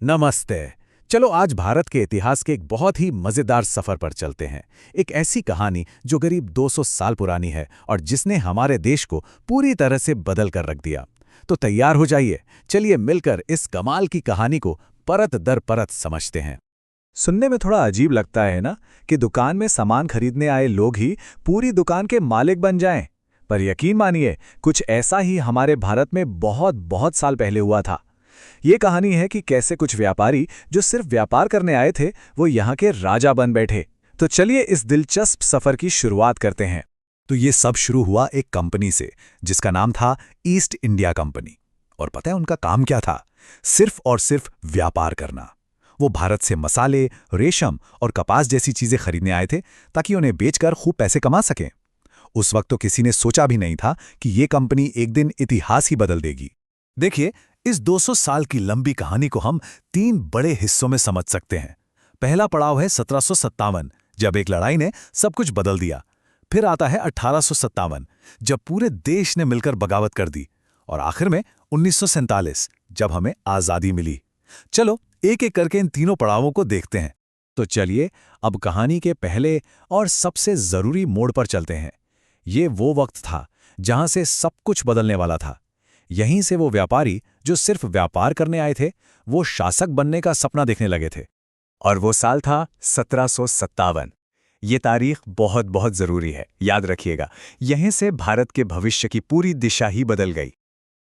नमस्ते। चलो आज भारत के इतिहास के एक बहुत ही मजेदार सफर पर चलते हैं। एक ऐसी कहानी जो करीब 200 साल पुरानी है और जिसने हमारे देश को पूरी तरह से बदल कर रख दिया। तो तैयार हो जाइए, चलिए मिलकर इस कमाल की कहानी को परत दर परत समझते हैं। सुनने में थोड़ा अजीब लगता है ना कि दुकान में सामान खरीदने आए लोग ही पूरी दुकान के मालिक बन जाएं। पर यकीन मानिए, कुछ ऐसा ही हमारे भारत में बहुत बहुत साल पहले हुआ था। ये कहानी है कि कैसे कुछ व्यापारी जो सिर्फ व्यापार करने आए थे, वो यहाँ के राजा बन बैठे। तो चलिए इस दिलचस्प सफर की शुरुआत करते हैं। तो ये सब शुरू हुआ एक कंपनी से जिसका नाम था ईस्ट इंडिया कंपनी। और पता है उनका काम क्या था? सिर्फ और सिर्फ व्यापार करना। वो भारत से मसाले, रेशम और कपास जैसी चीजें खरीदने आए थे ताकि उन्हें बेचकर खूब पैसे कमा सकें। उस वक्त तो किसी ने सोचा भी नहीं था कि ये कंपनी एक दिन इतिहास ही बदल देगी। देखिए, इस 200 साल की लंबी कहानी को हम 3 बड़े हिस्सों में समझ सकते हैं। पहला पड़ाव है 1757, जब एक लड़ाई ने सब कुछ बदल दिया। फिर आता है 1857, जब पूरे देश ने मिलकर बगावत कर दी। और आखिर में 1947, जब हमें आज़ादी मिली। चलो एक एक करके इन तीनों पड़ावों को देखते हैं। तो चलिए अब कहानी के पहले और सबसे जरूरी मोड़ पर चलते हैं। ये वो वक्त था जहां से सब कुछ बदलने वाला था। यहीं से वो व्यापारी जो सिर्फ व्यापार करने आए थे, वो शासक बनने का सपना देखने लगे थे। और वो साल था 1757। ये तारीख बहुत बहुत जरूरी है, याद रखिएगा। यहीं से भारत के भविष्य की पूरी दिशा ही बदल गई।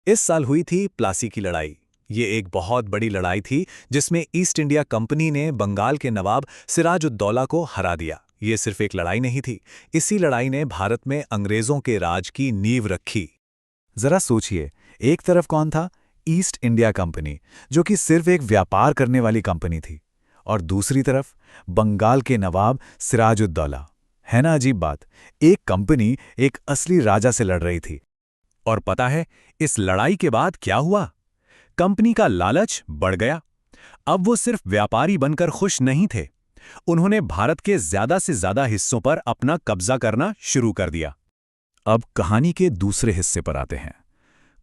इस साल हुई थी प्लासी की लड़ाई। ये एक बहुत बड़ी लड़ाई थी जिसमें ईस्ट इंडिया कंपनी ने बंगाल के नवाब सिराजुद्दौला को हरा दिया। ये सिर्फ एक लड़ाई नहीं थी, इसी लड़ाई ने भारत में अंग्रेजों के राज की नींव रखी। जरा सोचिए, एक तरफ कौन था? ईस्ट इंडिया कंपनी, जो कि सिर्फ एक व्यापार करने वाली कंपनी थी, और दूसरी तरफ बंगाल के नवाब सिराजुद्दौला। है ना अजीब बात? एक कंपनी एक असली राजा से लड़ रही थी। और पता है इस लड़ाई के बाद क्या हुआ? कंपनी का लालच बढ़ गया। अब वो सिर्फ व्यापारी बनकर खुश नहीं थे, उन्होंने भारत के ज्यादा से ज्यादा हिस्सों पर अपना कब्जा करना शुरू कर दिया। अब कहानी के दूसरे हिस्से पर आते हैं।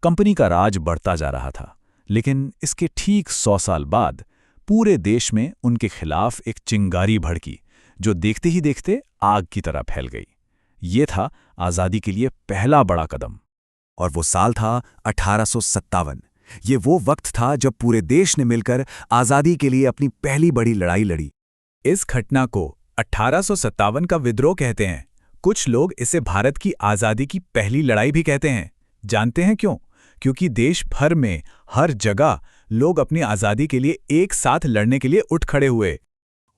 कंपनी का राज बढ़ता जा रहा था, लेकिन इसके ठीक 100 साल बाद पूरे देश में उनके खिलाफ एक चिंगारी भड़की, जो देखते ही देखते आग की तरह फैल गई। ये था आज़ादी के लिए पहला बड़ा कदम। और वो साल था 1857। ये वो वक्त था जब पूरे देश ने मिलकर आज़ादी के लिए अपनी पहली बड़ी लड़ाई लड़ी। इस घटना को 1857 का विद्रोह कहते हैं। कुछ लोग इसे भारत की आज़ादी की पहली लड़ाई भी कहते हैं। जानते हैं क्यों? क्योंकि देश भर में हर जगह लोग अपनी आज़ादी के लिए एक साथ लड़ने के लिए उठ खड़े हुए।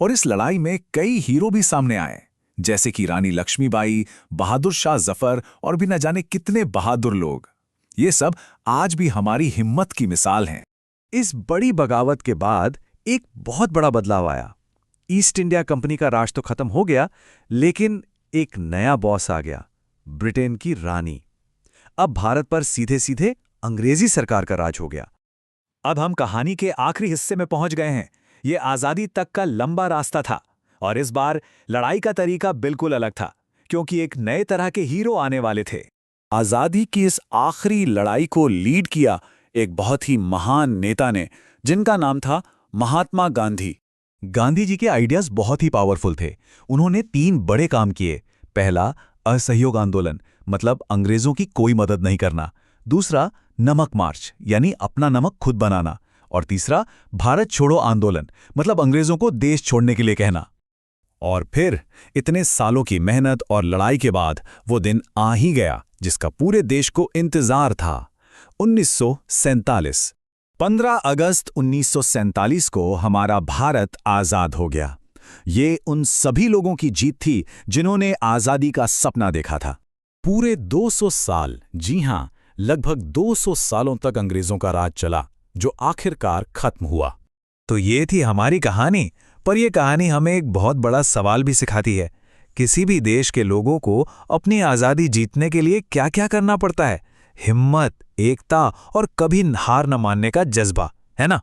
और इस लड़ाई में कई हीरो भी सामने आए, जैसे कि रानी लक्ष्मीबाई, बहादुर शाह जफर और भी न जाने कितने बहादुर लोग। ये सब आज भी हमारी हिम्मत की मिसाल हैं। इस बड़ी बगावत के बाद एक बहुत बड़ा बदलाव आया। ईस्ट इंडिया कंपनी का राज तो खत्म हो गया, लेकिन एक नया बॉस आ गया, ब्रिटेन की रानी। अब भारत पर सीधे सीधे अंग्रेजी सरकार का राज हो गया। अब हम कहानी के आखिरी हिस्से में पहुंच गए हैं। ये आज़ादी तक का लंबा रास्ता था, और इस बार लड़ाई का तरीका बिल्कुल अलग था, क्योंकि एक नए तरह के हीरो आने वाले थे। आज़ादी की इस आखिरी लड़ाई को लीड किया एक बहुत ही महान नेता ने, जिनका नाम था महात्मा गांधी। गांधी जी के आइडियाज बहुत ही पावरफुल थे। उन्होंने 3 बड़े काम किए। पहला, असहयोग आंदोलन, मतलब अंग्रेजों की कोई मदद नहीं करना। दूसरा, नमक मार्च, यानी अपना नमक खुद बनाना। और तीसरा, भारत छोड़ो आंदोलन, मतलब अंग्रेजों को देश छोड़ने के लिए कहना। और फिर इतने सालों की मेहनत और लड़ाई के बाद वो दिन आ ही गया जिसका पूरे देश को इंतजार था। 1947। 15 अगस्त 1947 को हमारा भारत आज़ाद हो गया। ये उन सभी लोगों की जीत थी जिन्होंने आज़ादी का सपना देखा था। पूरे 200 साल, जी हां, लगभग 200 सालों तक अंग्रेजों का राज चला, जो आखिरकार खत्म हुआ। तो ये थी हमारी कहानी। पर यह कहानी हमें एक बहुत बड़ा सवाल भी सिखाती है। किसी भी देश के लोगों को अपनी आज़ादी जीतने के लिए क्या क्या करना पड़ता है? हिम्मत, एकता और कभी हार न मानने का जज्बा, है ना?